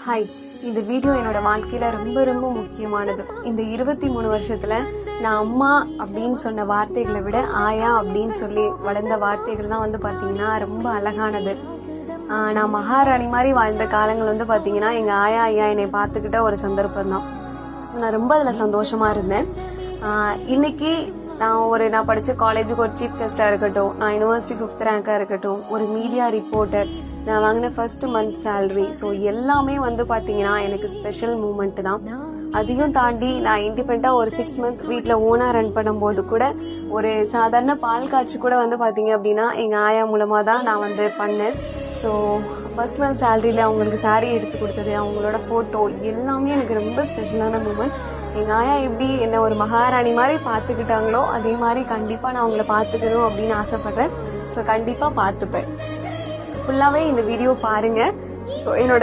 Hi, இந்த video என்னோட வாழ்க்கையில ரொம்ப ரொம்ப முக்கியமானது. இந்த 23 வருஷத்துல நான் அம்மா அப்படின்னு சொன்ன வார்த்தைகளை விட ஆயா அப்படின்னு சொல்லி வளர்ந்த வார்த்தைகள் தான் வந்து பார்த்தீங்கன்னா ரொம்ப அழகானது. நான் மகாராணி மாதிரி வாழ்ந்த காலங்கள் வந்து பார்த்தீங்கன்னா எங்கள் ஆயா ஐயா என்னை பார்த்துக்கிட்ட ஒரு சந்தர்ப்பம் தான். நான் ரொம்ப அதில் சந்தோஷமா இருந்தேன். இன்னைக்கு நான் படித்த காலேஜுக்கு ஒரு சீஃப் கெஸ்ட்டாக இருக்கட்டும், நான் யூனிவர்சிட்டி 5th ரேங்காக இருக்கட்டும், ஒரு மீடியா ரிப்போர்ட்டர், நான் வாங்கின ஃபர்ஸ்ட் மந்த் சேலரி, ஸோ எல்லாமே வந்து பார்த்தீங்கன்னா எனக்கு ஸ்பெஷல் மூமெண்ட் தான். அதையும் தாண்டி நான் இண்டிபெண்ட்டாக ஒரு 6 month வீட்டில் ஓனாக ரன் பண்ணும்போது கூட ஒரு சாதாரண பால் காய்ச்சி கூட வந்து பார்த்தீங்க அப்படின்னா எங்கள் ஆயா மூலமாக தான் நான் வந்து பண்ணேன். ஸோ ஃபர்ஸ்ட் மந்த் சேலரியில் அவங்களுக்கு சாரீ எடுத்து கொடுத்தது, அவங்களோட ஃபோட்டோ எல்லாமே எனக்கு ரொம்ப ஸ்பெஷலான மூமெண்ட். எங்கள் ஆயா எப்படி என்னை ஒரு மகாராணி மாதிரி பார்த்துக்கிட்டாங்களோ அதே மாதிரி கண்டிப்பாக நான் அவங்கள பார்த்துக்கணும் அப்படின்னு ஆசைப்பட்றேன். ஸோ கண்டிப்பாக பார்த்துப்பேன். ஃபுல்லாகவே இந்த வீடியோ பாருங்கள். ஸோ என்னோட